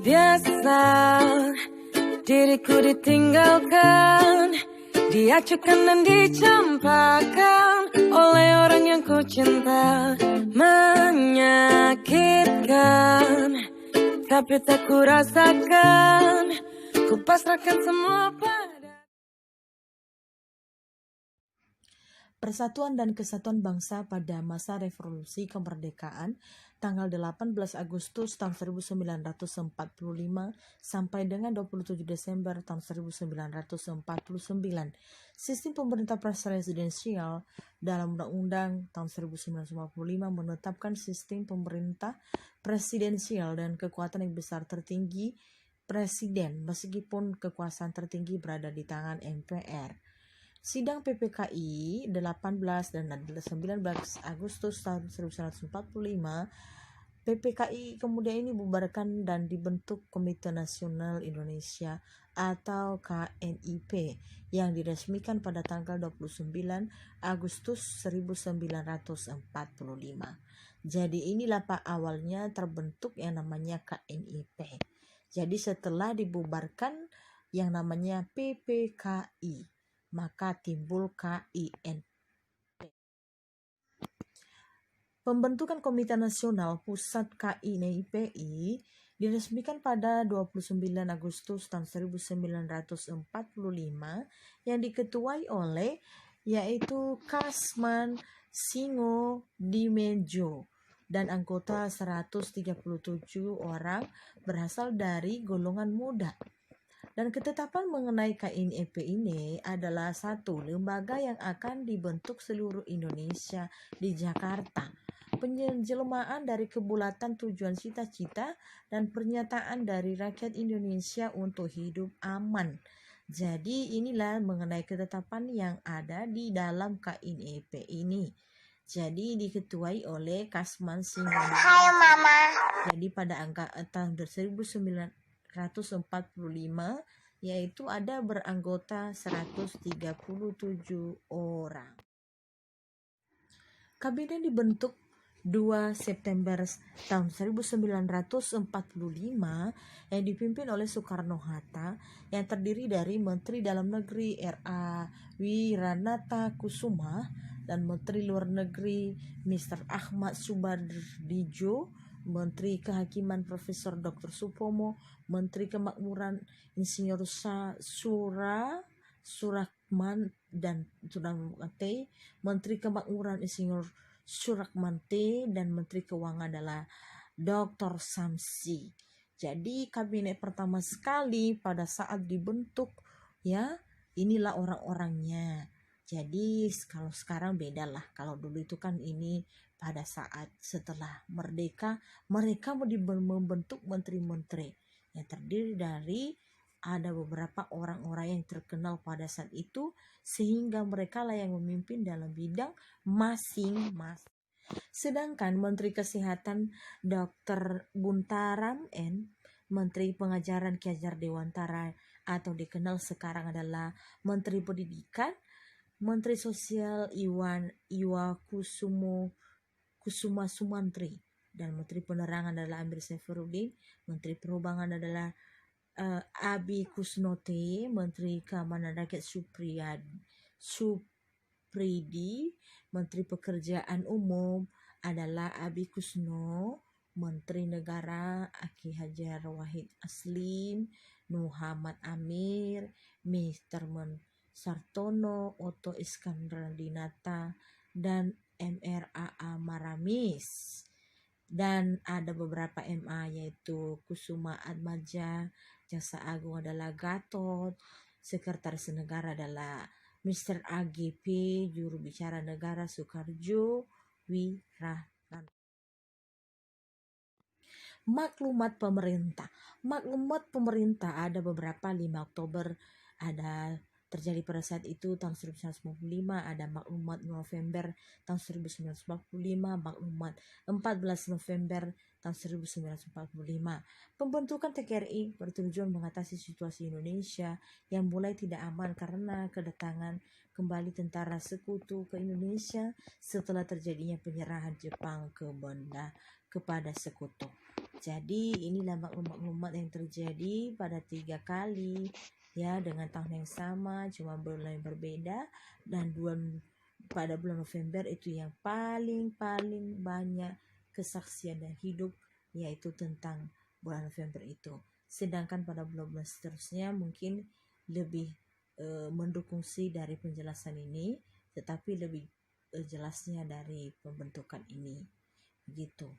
biasa, diriku ditinggalkan, diacukan dan dicampakkan oleh orang yang ku cinta. Menyakitkan, tapi tak ku rasakan, ku pasrahkan semua pada. Persatuan dan Kesatuan Bangsa pada masa Revolusi Kemerdekaan tanggal 18 Agustus tahun 1945 sampai dengan 27 Desember tahun 1949. Sistem pemerintah presidensial dalam Undang-Undang tahun 1955 menetapkan sistem pemerintah presidensial dan kekuatan yang besar tertinggi presiden meskipun kekuasaan tertinggi berada di tangan MPR. Sidang PPKI 18 dan 19 Agustus tahun 1945, PPKI kemudian ini dibubarkan dan dibentuk Komite Nasional Indonesia atau KNIP yang diresmikan pada tanggal 29 Agustus 1945. Jadi inilah Pak awalnya terbentuk yang namanya KNIP. Jadi setelah dibubarkan yang namanya PPKI, maka timbul KIN. Pembentukan Komite Nasional Pusat KINIPI diresmikan pada 29 Agustus tahun 1945 yang diketuai oleh yaitu Kasman Singo Dimejo dan anggota 137 orang berasal dari golongan muda. Dan ketetapan mengenai KNIP ini adalah satu lembaga yang akan dibentuk seluruh Indonesia di Jakarta. Penjelmaan dari kebulatan tujuan cita-cita dan pernyataan dari rakyat Indonesia untuk hidup aman. Jadi inilah mengenai ketetapan yang ada di dalam KNIP ini. Jadi diketuai oleh Kasman Singo. Hai Mama. Jadi pada tahun 1945 yaitu ada beranggota 137 orang. Kabinet dibentuk 2 September tahun 1945 yang dipimpin oleh Soekarno-Hatta yang terdiri dari Menteri Dalam Negeri R.A. Wiranata Kusuma dan Menteri Luar Negeri Mr. Ahmad Subardjo, Menteri Kehakiman Profesor Dr. Supomo, Menteri Kemakmuran Insinyur Surakman dan Surakmante, Menteri Kemakmuran Insinyur Surakmante, dan Menteri Keuangan adalah Dr. Samsi. Jadi kabinet pertama sekali pada saat dibentuk, ya inilah orang-orangnya. Jadi kalau sekarang beda lah. Kalau dulu itu kan ini pada saat setelah merdeka mereka membentuk menteri-menteri yang terdiri dari ada beberapa orang-orang yang terkenal pada saat itu sehingga mereka lah yang memimpin dalam bidang masing-masing. Sedangkan Menteri Kesehatan Dr. Buntaram N, Menteri Pengajaran Ki Hajar Dewantara atau dikenal sekarang adalah Menteri Pendidikan, Menteri Sosial Iwa Kusuma Sumantri, dan Menteri Penerangan adalah Amir Saifuddin, Menteri Perhubungan adalah Abi Kusnote, Menteri Keamanan Rakyat Supridi, Menteri Pekerjaan Umum adalah Abi Kusno, Menteri Negara Aki Hajar Wahid Aslim, Muhammad Amir, Mr. Sartono, Otto Iskandar Dinata, dan MRAA Maramis. Dan ada beberapa MA yaitu Kusuma Atmaja, Jaksa Agung adalah Gatot, Sekretaris Negara adalah Mr. AGP, Juru Bicara Negara Soekarjo Wiranto. Maklumat pemerintah ada beberapa. 5 Oktober ada terjadi pada saat itu tahun 1995, ada maklumat November tahun 1945, maklumat 14 November tahun 1945. Pembentukan TKRI bertujuan mengatasi situasi Indonesia yang mulai tidak aman karena kedatangan kembali tentara sekutu ke Indonesia setelah terjadinya penyerahan Jepang ke Banda kepada sekutu. Jadi inilah maklumat-maklumat yang terjadi pada 3 kali ya, dengan tahun yang sama cuma bulan yang berbeda, dan pada bulan November itu yang paling banyak kesaksian dan hidup, yaitu tentang bulan November itu. Sedangkan pada bulan-bulan seterusnya mungkin lebih mendukung sih dari penjelasan ini, tetapi lebih jelasnya dari pembentukan ini begitu.